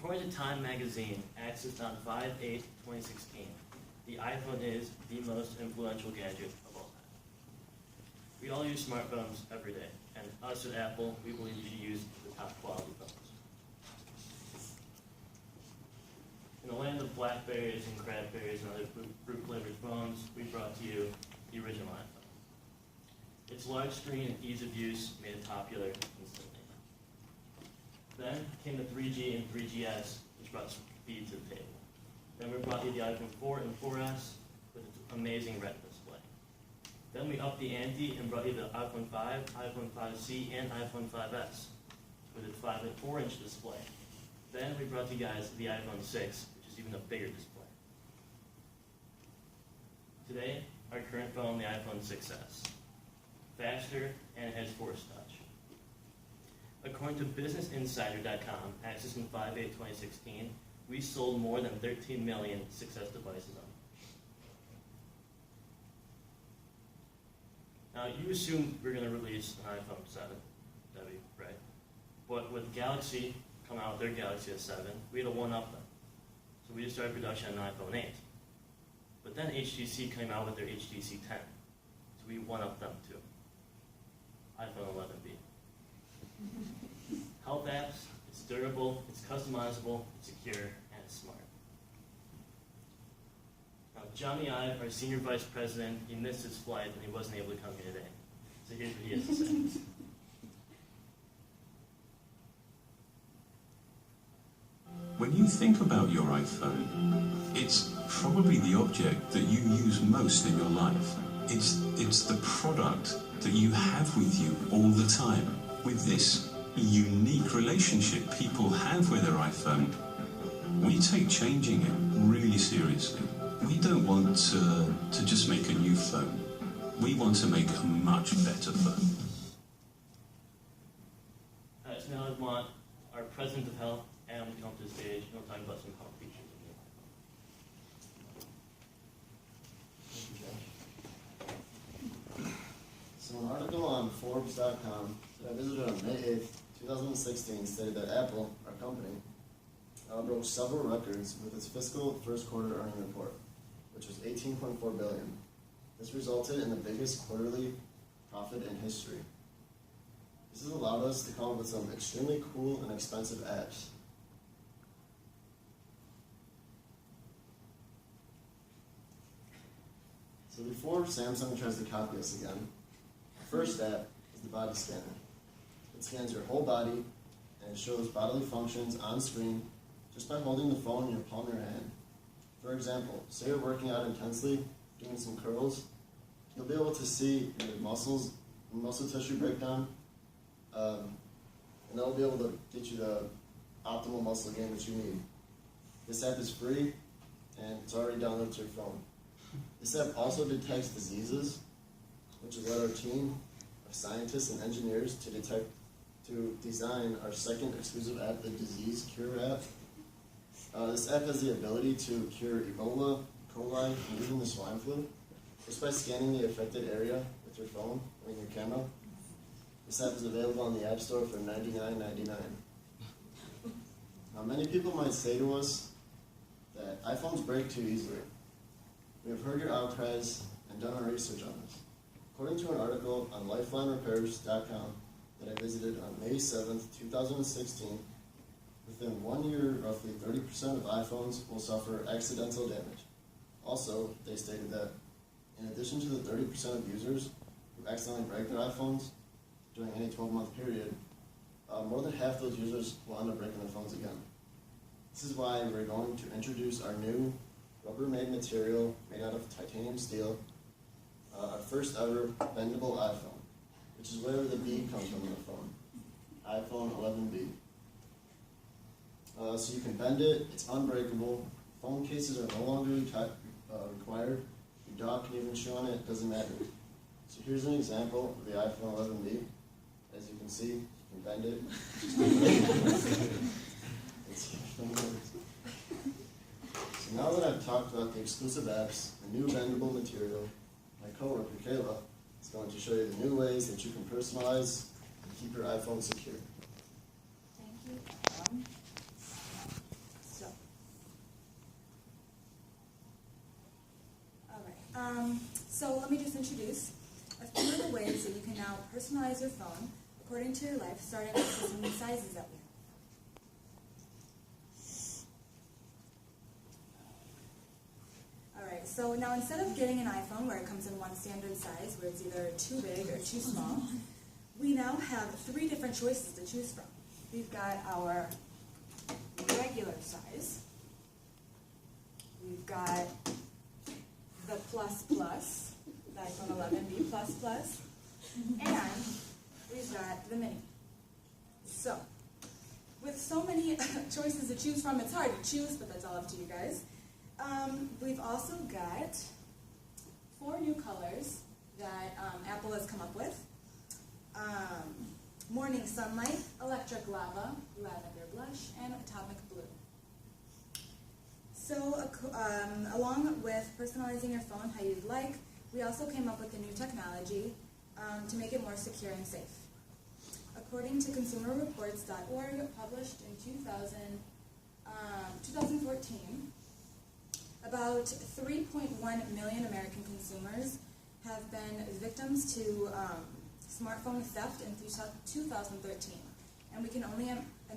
According to Time magazine, accessed on 5/8/2016, the iPhone is the most influential gadget of all time. We all use smartphones every day, and us at Apple, we believe you should use the top quality phones. In the land of blackberries and crabberries and other fruit-flavored phones, we brought to you the original iPhone. Its large screen and ease of use made it popular instantly. Then came the 3G and 3GS, which brought speed to the table. Then we brought you the iPhone 4 and 4S with its amazing Retina display. Then we upped the ante and brought you the iPhone 5, iPhone 5C, and iPhone 5S with its 5 and 4-inch display. Then we brought you guys the iPhone 6, which is even a bigger display. Today, our current phone, the iPhone 6S. Faster, and it has Force Touch. According to BusinessInsider.com, accessing 5/8/2016, we sold more than 13 million 6S devices on it. Now, you assumed we're going to release an iPhone 7W, right? But with Galaxy coming out with their Galaxy S7, we had to one-up them. So we just started production on an iPhone 8. But then HTC came out with their HTC 10. So we one-upped them too. iPhone 11B. Health apps, it's durable, it's customizable, it's secure, and it's smart. Now, Johnny Ive, our Senior Vice President, he missed his flight and he wasn't able to come here today. So here's what he has to say. When you think about your iPhone, it's probably the object that you use most in your life. It's the product that you have with you all the time. With this unique relationship people have with their iPhone, we take changing it really seriously. We don't want to just make a new phone. We want to make a much better phone. So now I want our President of Health, Adam, to come up to the stage, and we'll talk about some health features of the iPhone. So an article on Forbes.com that I visited on May 8th, 2016 stated that Apple, our company, broke several records with its fiscal first quarter earnings report, which was $18.4 billion. This resulted in the biggest quarterly profit in history. This has allowed us to come up with some extremely cool and expensive apps. So before Samsung tries to copy us again, the first app is the body scanner. It scans your whole body and it shows bodily functions on screen just by holding the phone in your palm of your hand. For example, say you're working out intensely, doing some curls, you'll be able to see your muscles, muscle tissue breakdown, and that'll be able to get you the optimal muscle gain that you need. This app is free and it's already downloaded to your phone. This app also detects diseases, which has led our team of scientists and engineers to design our second exclusive app, the Disease Cure app. This app has the ability to cure Ebola, coli, and even the swine flu, just by scanning the affected area with your phone and your camera. This app is available on the App Store for $99.99. Now, many people might say to us that iPhones break too easily. We have heard your outcries and done our research on this. According to an article on LifelineRepairs.com that I visited on May 7th, 2016, within 1 year, roughly 30% of iPhones will suffer accidental damage. Also, they stated that in addition to the 30% of users who accidentally break their iPhones during any 12-month period, more than half those users will end up breaking their phones again. This is why we're going to introduce our new Rubbermaid material made out of titanium steel, our first ever bendable iPhone, which is where the B comes from in the phone, iPhone 11B. So you can bend it, it's unbreakable, phone cases are no longer required, your dog can even chew on it, it doesn't matter. So here's an example of the iPhone 11B. As you can see, you can bend it. So now that I've talked about the exclusive apps, the new bendable material, my coworker Kayla is going to show you the new ways that you can personalize and keep your iPhone secure. Thank you. let me just introduce a few of the ways that you can now personalize your phone according to your life, starting with some of the sizes that we have. Alright, so now instead of getting an iPhone where it comes in one standard size, where it's either too big or too small, we now have 3 different choices to choose from. We've got our regular size, we've got the Plus Plus, the iPhone 11B Plus Plus, and we've got the Mini. So, with so many choices to choose from, it's hard to choose, but that's all up to you guys. We've also got 4 new colors that Apple has come up with. Morning Sunlight, Electric Lava, Lavender Blush, and Atomic Blue. So, along with personalizing your phone how you'd like, we also came up with a new technology to make it more secure and safe. According to ConsumerReports.org, published in 2014, about 3.1 million American consumers have been victims to smartphone theft in 2013. And we can only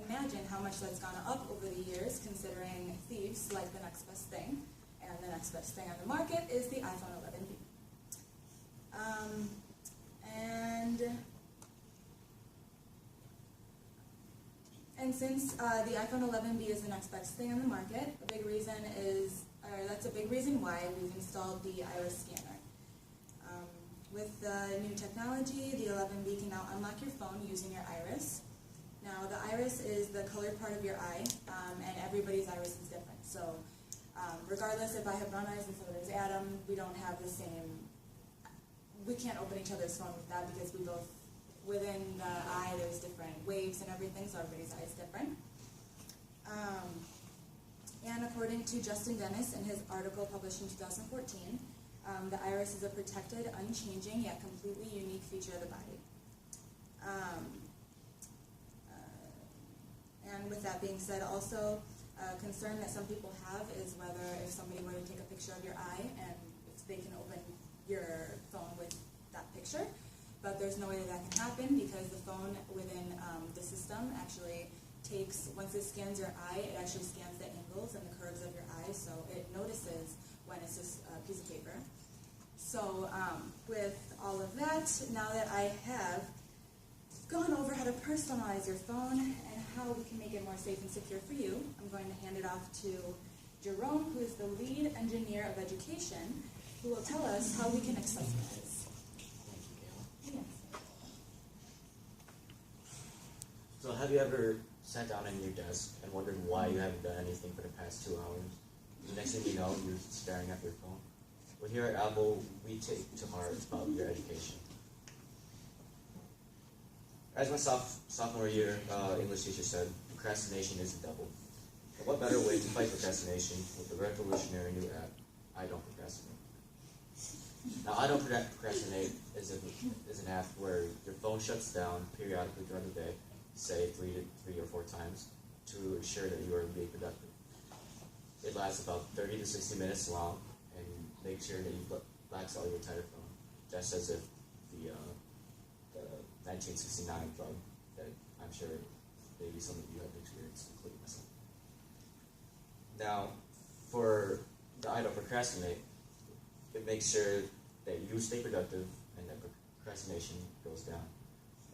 imagine how much that's gone up over the years, considering thieves like the next best thing. And the next best thing on the market is the iPhone 11B. And since the iPhone 11B is the next best thing on the market, that's a big reason why we've installed the iris scanner. With the new technology, the 11B can now unlock your phone using your iris. Now, the iris is the colored part of your eye, and everybody's iris is different. So, regardless if I have brown eyes and so does Adam, we don't have the same. We can't open each other's phone with that because we both, within the eye, there's different waves and everything, so everybody's eye is different. And according to Justin Dennis in his article published in 2014, the iris is a protected, unchanging, yet completely unique feature of the body. And with that being said, also, a concern that some people have is whether if somebody were to take a picture of your eye and if they can open your phone with that picture. But there's no way that can happen because the phone within the system actually takes, once it scans your eye, it actually scans the angles and the curves of your eye, so it notices when it's just a piece of paper. So with all of that, now that I have gone over how to personalize your phone and how we can make it more safe and secure for you, I'm going to hand it off to Jerome, who is the lead engineer of education, who will tell us how we can accessorize. Yes. So have you ever sat down at your desk and wondered why you haven't done anything for the past 2 hours? The next thing you know, you're staring at your phone. Well, here at Apple, we take to heart about your education. As my sophomore year English teacher said, procrastination is the devil. But what better way to fight procrastination with the revolutionary new app, I Don't Procrastinate. Now, I Don't Procrastinate is an app where your phone shuts down periodically during the day, say 3 or 4 times, to ensure that you are being productive. It lasts about 30 to 60 minutes long and makes sure that you blacks out your entire phone, just as if the 1969 bug that I'm sure maybe some of you have experienced, including myself. Now, for the I Don't Procrastinate, it makes sure that you stay productive and that procrastination goes down.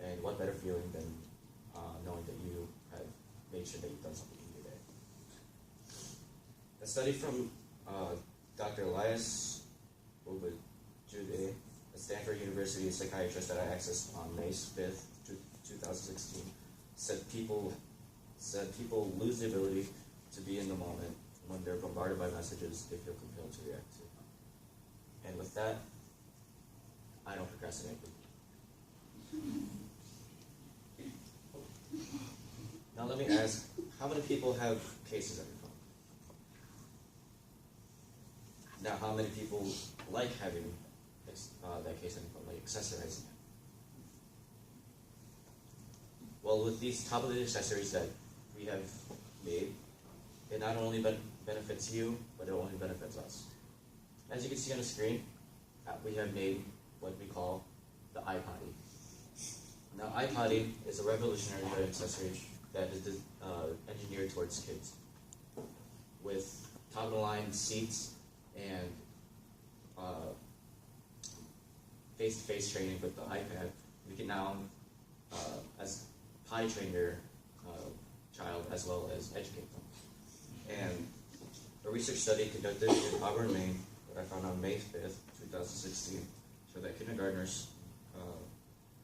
And what better feeling than knowing that you have made sure that you've done something in your day. A study from Dr. Elias Obajude, a Stanford University psychiatrist that I accessed on May 5th, 2016, said people lose the ability to be in the moment when they're bombarded by messages they feel compelled to react to. And with that, I don't procrastinate. Now let me ask, how many people have cases on your phone? Now how many people like having that case on your phone, like accessorizing it? Well, with these top-of-the accessories that we have made, it not only benefits you, but it only benefits us. As you can see on the screen, we have made what we call the iPotty. Now, iPotty is a revolutionary new accessory that is engineered towards kids. With top-of-the-line seats and face-to-face training with the iPad, we can now, as potty train your child as well as educate them. And a research study conducted in Auburn, Maine, that I found on May 5th, 2016, showed that kindergartners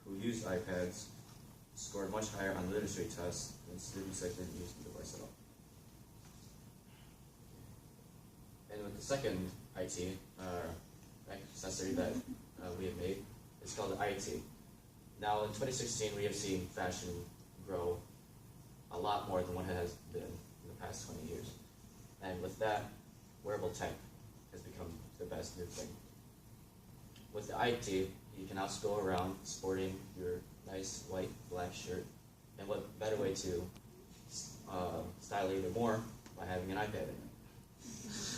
who used iPads scored much higher on literacy tests than students that didn't use the device at all. And with the second IT accessory that we have made, it's called the IT. Now, in 2016, we have seen fashion grow a lot more than what it has been in the past 20 years. And with that, wearable tech has become the best new thing. With the IT, you can also go around sporting your nice white, black shirt. And what better way to style it even more by having an iPad in it.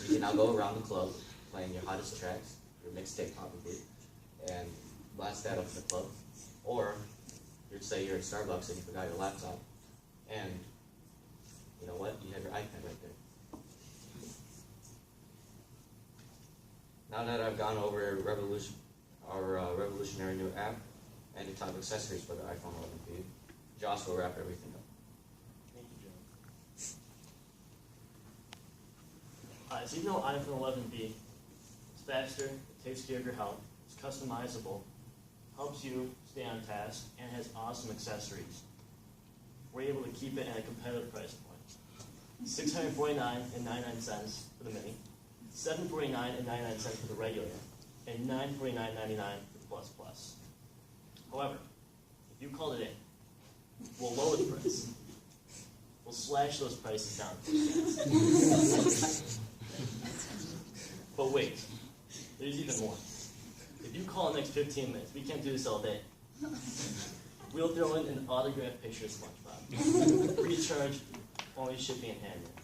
You can now go around the club playing your hottest tracks, your mixtape probably, and blast that up in the club. Or, you'd say you're at Starbucks and you forgot your laptop, and you know what? You have your iPad right there. Now that I've gone over our revolutionary new app and the top accessories for the iPhone 11B, Josh will wrap everything up. Thank you, Joe. So you know iPhone 11B, it's faster, it takes care of your health, it's customizable, helps you stay on task, and has awesome accessories. We're able to keep it at a competitive price point. $649.99 for the mini, $749.99 for the regular, and $949.99 for the Plus Plus. However, if you called it in, we'll lower the price. We'll slash those prices down. But wait, there's even more. If you call in the next 15 minutes, we can't do this all day. We'll throw in an autographed picture of SpongeBob. Free of charge, only shipping and handling.